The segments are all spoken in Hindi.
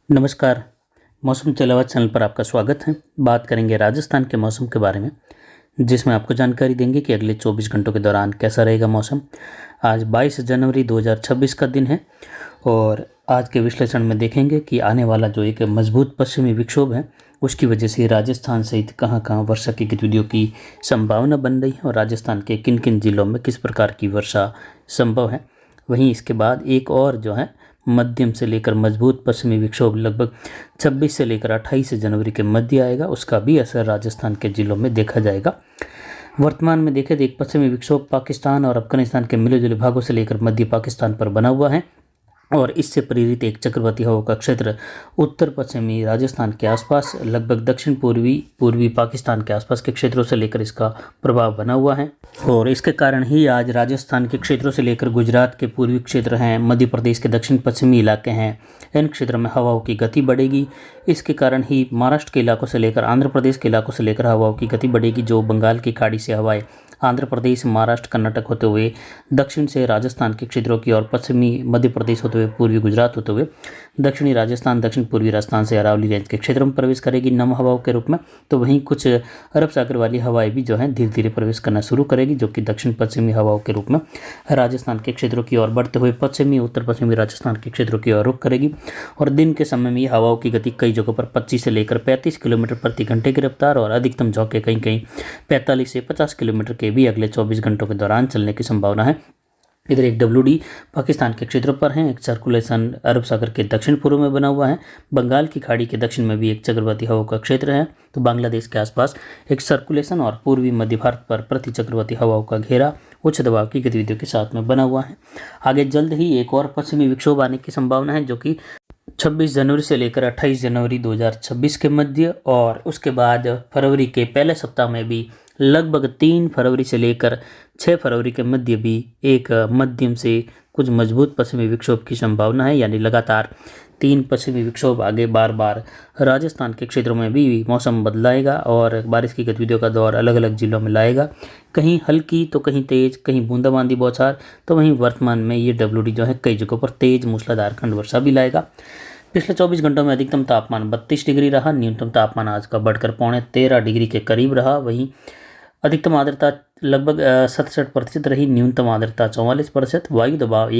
नमस्कार। मौसम चलावा चैनल पर आपका स्वागत है। बात करेंगे राजस्थान के मौसम के बारे में, जिसमें आपको जानकारी देंगे कि अगले 24 घंटों के दौरान कैसा रहेगा मौसम। आज 22 जनवरी 2026 का दिन है और आज के विश्लेषण में देखेंगे कि आने वाला जो एक मजबूत पश्चिमी विक्षोभ है, उसकी वजह से राजस्थान सहित कहां कहां वर्षा की गतिविधियों की संभावना बन रही है और राजस्थान के किन किन जिलों में किस प्रकार की वर्षा संभव है। वहीं इसके बाद एक और जो है मध्यम से लेकर मजबूत पश्चिमी विक्षोभ लगभग 26 से लेकर 28 जनवरी के मध्य आएगा, उसका भी असर राजस्थान के जिलों में देखा जाएगा। वर्तमान में देखें तो एक पश्चिमी विक्षोभ पाकिस्तान और अफगानिस्तान के मिले जुले भागों से लेकर मध्य पाकिस्तान पर बना हुआ है और इससे प्रेरित एक चक्रवाती हवा का क्षेत्र उत्तर पश्चिमी राजस्थान के आसपास लगभग दक्षिण पूर्वी पाकिस्तान के आसपास के क्षेत्रों से लेकर इसका प्रभाव बना हुआ है और इसके कारण ही आज राजस्थान के क्षेत्रों से लेकर गुजरात के पूर्वी क्षेत्र हैं, मध्य प्रदेश के दक्षिण पश्चिमी इलाके हैं, इन क्षेत्रों में हवाओं की गति बढ़ेगी। इसके कारण ही महाराष्ट्र के इलाकों से लेकर आंध्र प्रदेश के इलाकों से लेकर हवाओं की गति बढ़ेगी। जो बंगाल की खाड़ी से हवाएं आंध्र प्रदेश, महाराष्ट्र, कर्नाटक होते हुए दक्षिण से राजस्थान के क्षेत्रों की और पश्चिमी मध्य प्रदेश होते हुए पूर्वी गुजरात होते हुए दक्षिणी राजस्थान, दक्षिण पूर्वी राजस्थान से अरावली रेंज के क्षेत्रों में प्रवेश करेगी नम हवाओं के रूप में। तो वहीं कुछ अरब सागर वाली हवाएं भी जो है धीरे धीरे प्रवेश करना शुरू करेगी, जो कि दक्षिण पश्चिमी हवाओं के रूप में राजस्थान के क्षेत्रों की ओर बढ़ते हुए पश्चिमी उत्तर पश्चिमी राजस्थान के क्षेत्रों की ओर रुख करेगी और दिन के समय में ये हवाओं की गति कई जगहों पर 25 से लेकर 35 किलोमीटर प्रति घंटे की रफ्तार और अधिकतम झोंके कहीं कहीं 45 से 50 किलोमीटर के भी अगले 24 घंटों के दौरान चलने की संभावना है। इधर एक WD पाकिस्तान के क्षेत्रों पर है, एक सर्कुलेशन अरब सागर के दक्षिण पूर्व में बना हुआ है। बंगाल की खाड़ी के दक्षिण में भी एक चक्रवाती हवा का क्षेत्र है। तो बांग्लादेश के आसपास एक सर्कुलेशन और पूर्वी मध्य भारत पर प्रति चक्रवाती हवाओं का घेरा उच्च दबाव की गतिविधियों के साथ में बना हुआ है। आगे जल्द ही एक और पश्चिमी विक्षोभ आने की संभावना है, जो कि 26 जनवरी से लेकर 28 जनवरी 2026 के मध्य और उसके बाद फरवरी के पहले सप्ताह में भी लगभग 3 फरवरी से लेकर 6 फरवरी के मध्य भी एक मध्यम से कुछ मजबूत पश्चिमी विक्षोभ की संभावना है। यानी लगातार 3 पश्चिमी विक्षोभ आगे बार बार राजस्थान के क्षेत्रों में भी मौसम बदलाएगा और बारिश की गतिविधियों का दौर अलग अलग जिलों में लाएगा, कहीं हल्की तो कहीं तेज, कहीं बूंदाबांदी बौछार। तो वहीं वर्तमान में ये WD जो है कई जगहों पर तेज मूसलाधार खंड वर्षा भी लाएगा। पिछले 24 घंटों में अधिकतम तापमान 32 डिग्री रहा, न्यूनतम तापमान आज का बढ़कर 13.5 डिग्री के करीब रहा। वहीं अधिकतम आर्द्रता लगभग 67% रही, न्यूनतम आर्द्रता 44%। वायु दबाव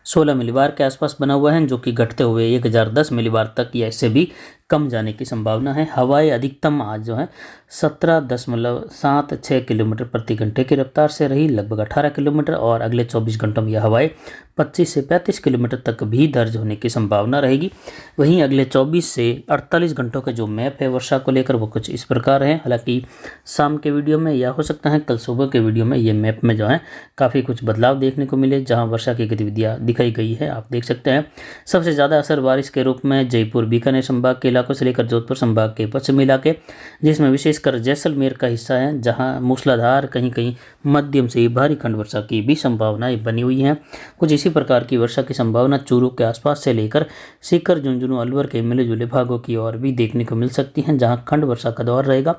16 मिलीबार के आसपास बना हुआ है, जो कि घटते हुए 1010 मिलीबार तक या इससे भी कम जाने की संभावना है। हवाएं अधिकतम आज जो है 17.76 किलोमीटर प्रति घंटे की रफ्तार से रही, लगभग 18 किलोमीटर और अगले 24 घंटों में यह हवाएं 25 से 35 किलोमीटर तक भी दर्ज होने की संभावना रहेगी। वहीं अगले 24 से 48 घंटों के जो मैप है वर्षा को लेकर वो कुछ इस प्रकार है। हालांकि शाम के वीडियो में या हो सकता है कल सुबह के वीडियो में ये मैप में जो है काफ़ी कुछ बदलाव देखने को मिले, जहाँ वर्षा की गतिविधियाँ दिखाई गई है। आप देख सकते हैं सबसे ज़्यादा असर बारिश के रूप में जयपुर बीकानेर संभाग के इलाकों से लेकर जोधपुर संभाग के पश्चिमी इलाके, जिसमें विशेषकर जैसलमेर का हिस्सा है, जहां मूसलाधार कहीं कहीं मध्यम से भारी खंड वर्षा की भी संभावनाएं बनी हुई हैं। कुछ इसी प्रकार की वर्षा की संभावना चूरू के आसपास से लेकर सीकर, झुंझुनू, अलवर के मिले जुले भागों की ओर भी देखने को मिल सकती हैं, जहां खंड वर्षा का दौर रहेगा।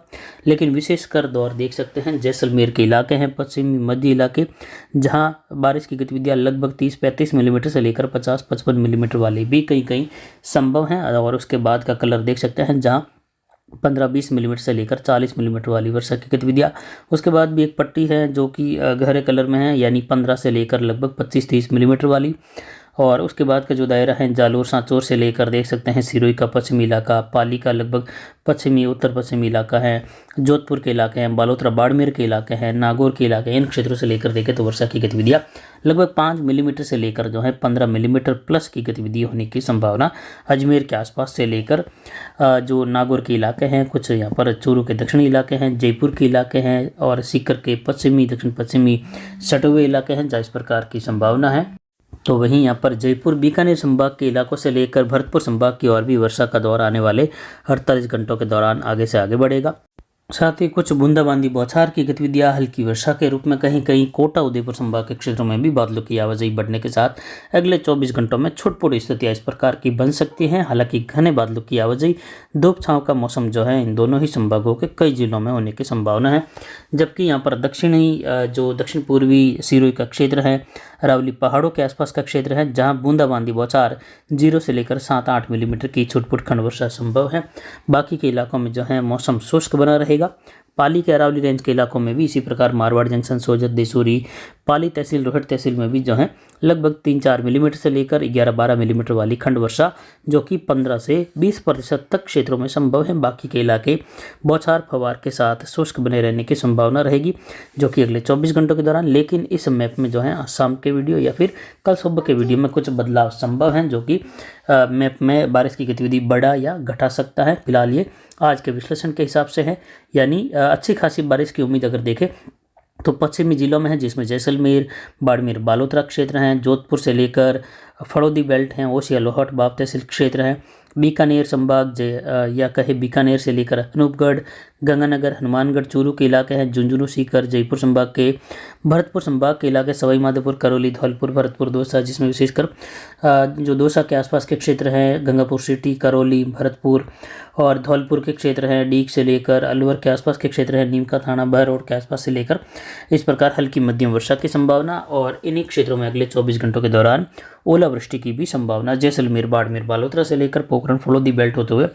लेकिन विशेषकर दौर देख सकते हैं जैसलमेर के इलाके हैं, पश्चिमी मध्य इलाके, जहां बारिश की गतिविधियां लगभग 30-35 मिलीमीटर से लेकर 50-55 मिलीमीटर वाली भी कहीं कहीं संभव हैं। और उसके बाद का कलर देख सकते हैं, जहां 15-20 मिलीमीटर से लेकर 40 मिलीमीटर वाली वर्षा की गतिविधियाँ। उसके बाद भी एक पट्टी है जो कि गहरे कलर में है, यानी 15 से लेकर लगभग 25-30 मिलीमीटर वाली। और उसके बाद का जो दायरा है जालोर सांचौर से लेकर देख सकते हैं सिरोही का पश्चिमी इलाका, पाली का लगभग पश्चिमी उत्तर पश्चिमी इलाका है, जोधपुर के इलाके हैं, बालोतरा बाड़मेर के इलाके हैं, नागौर के इलाके हैं। इन क्षेत्रों से लेकर देखें तो वर्षा की गतिविधियाँ लगभग 5 मिलीमीटर से लेकर जो है 15 मिलीमीटर प्लस की गतिविधि होने की संभावना अजमेर के आसपास से लेकर जो नागौर के इलाके हैं, कुछ यहाँ पर चूरू के दक्षिणी इलाके हैं, जयपुर के इलाके हैं और सीकर के पश्चिमी दक्षिण पश्चिमी सटे हुए इलाके हैं, जहाँ इस प्रकार की संभावना है। तो वहीं यहाँ पर जयपुर बीकानेर संभाग के इलाकों से लेकर भरतपुर संभाग की ओर भी वर्षा का दौर आने वाले 48 घंटों के दौरान आगे से आगे बढ़ेगा। साथ ही कुछ बूंदाबांदी बौछार की गतिविधियां हल्की वर्षा के रूप में कहीं कहीं कोटा उदयपुर संभाग के क्षेत्रों में भी बादलों की आवाजाही बढ़ने के साथ अगले 24 घंटों में छुटपुट स्थितियां इस प्रकार की बन सकती हैं। हालांकि घने बादलों की आवाजाही, धूप छांव का मौसम जो है इन दोनों ही संभागों के कई जिलों में होने की संभावना है। जबकि यहाँ पर जो दक्षिण पूर्वी सिरोही का क्षेत्र है, अरावली पहाड़ों के आसपास का क्षेत्र है, जहाँ बूंदाबांदी बौछार 0 से लेकर 7-8 मिलीमीटर की छुटपुट खंड वर्षा संभव है। बाकी के इलाकों में जो है मौसम शुष्क बना रहेगा। पाली के अरावली रेंज के इलाकों में भी इसी प्रकार मारवाड़ जंक्शन, सोजत, देसूरी, पाली तहसील, रोहट तहसील में भी जो है लगभग 3-4 मिलीमीटर से लेकर 11-12 मिलीमीटर वाली खंड वर्षा जो कि 15 से 20% तक क्षेत्रों में संभव है। बाकी के इलाके बौछार फवार के साथ शुष्क बने रहने की संभावना रहेगी जो कि अगले 24 घंटों के दौरान। लेकिन इस मैप में जो है शाम के वीडियो या फिर कल सुबह के वीडियो में कुछ बदलाव संभव हैं जो कि मैप में बारिश की गतिविधि बढ़ा या घटा सकता है। फिलहाल ये आज के विश्लेषण के हिसाब से है, यानी अच्छी खासी बारिश की उम्मीद अगर देखें तो पश्चिमी जिलों में है, जिसमें जैसलमेर, बाड़मेर, बालोतरा क्षेत्र हैं, जोधपुर से लेकर फड़ौदी बेल्ट हैं, ओसिया, लोहाट, बाप तहसील क्षेत्र हैं, बीकानेर संभाग या कहे बीकानेर से लेकर अनूपगढ़, गंगानगर, हनुमानगढ़, चूरू के इलाके हैं, झुंझुनू, सीकर, जयपुर संभाग के, भरतपुर संभाग के इलाके, सवाई माधोपुर, करौली, धौलपुर, भरतपुर, दौसा, जिसमें विशेषकर जो दौसा के आसपास के क्षेत्र हैं, गंगापुर सिटी, करौली, भरतपुर और धौलपुर के क्षेत्र हैं, डीग से लेकर अलवर के आसपास के क्षेत्र हैं, नीमका थाना, बहरोड के आसपास से लेकर इस प्रकार हल्की मध्यम वर्षा की संभावना। और इन्हीं क्षेत्रों में अगले 24 घंटों के दौरान ओलावृष्टि की भी संभावना। जैसलमेर, बाड़मेर, बालोतरा से लेकर पोखरण, फलौदी बेल्ट होते हुए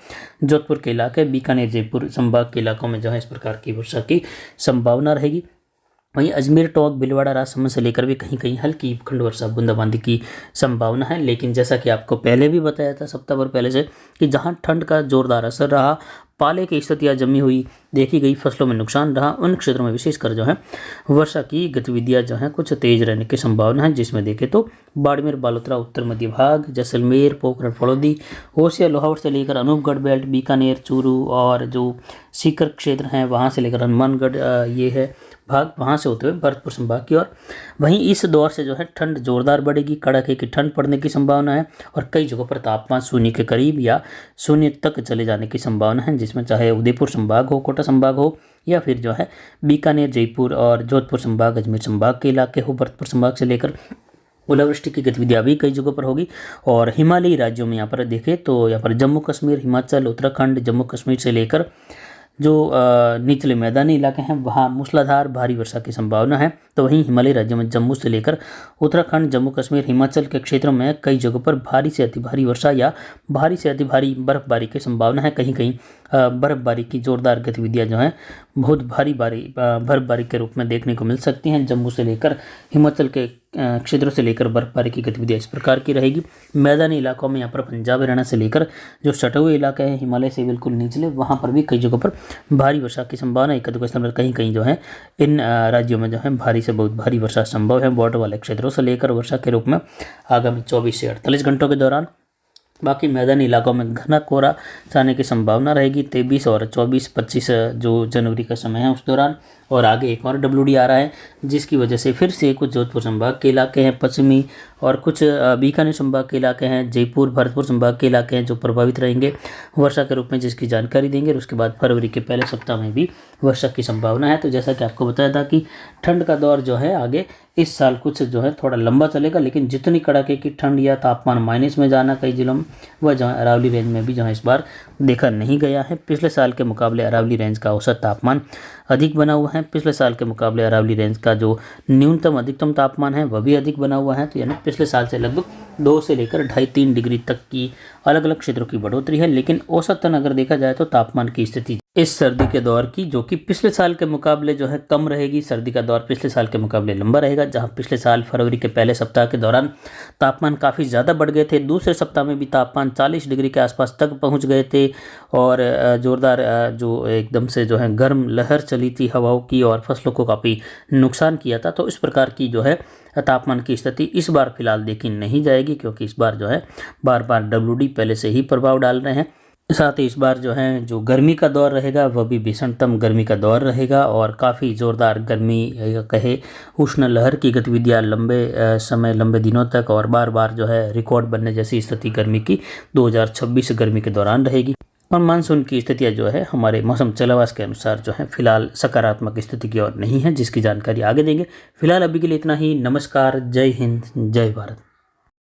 जोधपुर के इलाके, बीकानेर, जयपुर संभाग के इलाकों में जो है इस प्रकार की वर्षा की संभावना रहेगी। वहीं अजमेर, टोंक, भीलवाड़ा, राजसमंद से लेकर भी कहीं कहीं हल्की खंड वर्षा बूंदाबांदी की संभावना है। लेकिन जैसा कि आपको पहले भी बताया था सप्ताह भर पहले से कि जहां ठंड का जोरदार असर रहा, पाले की स्थितियां जमी हुई देखी गई, फसलों में नुकसान रहा, उन क्षेत्रों में विशेषकर जो है वर्षा की गतिविधियां जो हैं कुछ तेज रहने की संभावना है। जिसमें देखें तो बाड़मेर, बालोतरा, उत्तर मध्य भाग, जैसलमेर, पोखरण, फलौदी, होशिया, लोहावट से लेकर अनूपगढ़ बेल्ट, बीकानेर, चूरू और जो सीकर क्षेत्र हैं वहाँ से लेकर हनुमानगढ़ ये है भाग, वहाँ से होते हुए भरतपुर संभाग की ओर। वहीं इस दौर से जो है ठंड जोरदार बढ़ेगी, कड़ाके की ठंड पड़ने की संभावना है और कई जगहों पर तापमान शून्य के करीब या शून्य तक चले जाने की संभावना है। जिसमें चाहे उदयपुर संभाग हो, कोटा संभाग हो या फिर जो है बीकानेर, जयपुर और जोधपुर संभाग, अजमेर संभाग के इलाके हो, भरतपुर संभाग से लेकर ओलावृष्टि की गतिविधियां भी कई जगहों पर होगी। और हिमालयी राज्यों में यहाँ पर देखें तो यहाँ पर जम्मू कश्मीर, हिमाचल, उत्तराखंड, जम्मू कश्मीर से लेकर जो निचले मैदानी इलाके हैं वहाँ मूसलाधार भारी वर्षा की संभावना है। तो वहीं हिमालयी राज्यों में जम्मू से लेकर उत्तराखंड, जम्मू कश्मीर, हिमाचल के क्षेत्रों में कई जगहों पर भारी से अति भारी वर्षा या भारी से अति भारी बर्फबारी की संभावना है। कहीं कहीं बर्फबारी की जोरदार गतिविधियां जो हैं बहुत बर्फबारी के रूप में देखने को मिल सकती हैं। जम्मू से लेकर हिमाचल के क्षेत्रों से लेकर बर्फबारी की गतिविधियां इस प्रकार की रहेगी। मैदानी इलाकों में यहाँ पर पंजाब, हरियाणा से लेकर जो सटे हुए इलाके हैं हिमालय से बिल्कुल निचले, वहाँ पर भी कई जगहों पर भारी वर्षा की संभावना। एक दो स्थान पर कहीं कहीं जो है इन राज्यों में जो है भारी से बहुत भारी वर्षा संभव है। बॉर्डर वाले क्षेत्रों से लेकर वर्षा के रूप में आगामी 24 से 48 घंटों के दौरान। बाकी मैदानी इलाकों में घना कोहरा छाने की संभावना रहेगी 23 और 24-25 जो जनवरी का समय है उस दौरान। और आगे एक और WD आ रहा है जिसकी वजह से फिर से कुछ जोधपुर संभाग के इलाके हैं पश्चिमी और कुछ बीकानेर संभाग के इलाके हैं, जयपुर, भरतपुर संभाग के इलाके हैं जो प्रभावित रहेंगे वर्षा के रूप में, जिसकी जानकारी देंगे। और उसके बाद फरवरी के पहले सप्ताह में भी वर्षा की संभावना है। तो जैसा कि आपको बताया था कि ठंड का दौर जो है आगे इस साल कुछ जो है थोड़ा लंबा चलेगा, लेकिन जितनी कड़ाके की ठंड या तापमान माइनस में जाना कई जिलों में वह जो है अरावली रेंज में भी जो है इस बार देखा नहीं गया है। पिछले साल के मुकाबले अरावली रेंज का औसत तापमान अधिक बना हुआ है। पिछले साल के मुकाबले अरावली रेंज का जो न्यूनतम अधिकतम तापमान है वह भी अधिक बना हुआ है। तो यानी पिछले साल से लगभग 2 से लेकर 2.5-3 डिग्री तक की अलग अलग क्षेत्रों की बढ़ोतरी है। लेकिन औसतन अगर देखा जाए तो तापमान की स्थिति इस सर्दी के दौर की जो कि पिछले साल के मुकाबले जो है कम रहेगी। सर्दी का दौर पिछले साल के मुकाबले लंबा रहेगा, जहां पिछले साल फरवरी के पहले सप्ताह के दौरान तापमान काफ़ी ज़्यादा बढ़ गए थे। दूसरे सप्ताह में भी तापमान 40 डिग्री के आसपास तक पहुंच गए थे और ज़ोरदार जो एकदम से जो है गर्म लहर चली थी हवाओं की और फसलों को काफ़ी नुकसान किया था। तो इस प्रकार की जो है तापमान की स्थिति इस बार फिलहाल देखी नहीं जाएगी, क्योंकि इस बार जो है बार बार WD पहले से ही प्रभाव डाल रहे हैं। साथ ही इस बार जो है जो गर्मी का दौर रहेगा वह भी भीषणतम गर्मी का दौर रहेगा और काफ़ी ज़ोरदार गर्मी कहे उष्ण लहर की गतिविधियां लंबे दिनों तक और बार बार जो है रिकॉर्ड बनने जैसी स्थिति गर्मी की 2026 गर्मी के दौरान रहेगी। और मानसून की स्थितियाँ जो है हमारे मौसम चलावास के अनुसार जो है फिलहाल सकारात्मक स्थिति की ओर नहीं है, जिसकी जानकारी आगे देंगे। फिलहाल अभी के लिए इतना ही। नमस्कार, जय हिंद, जय भारत।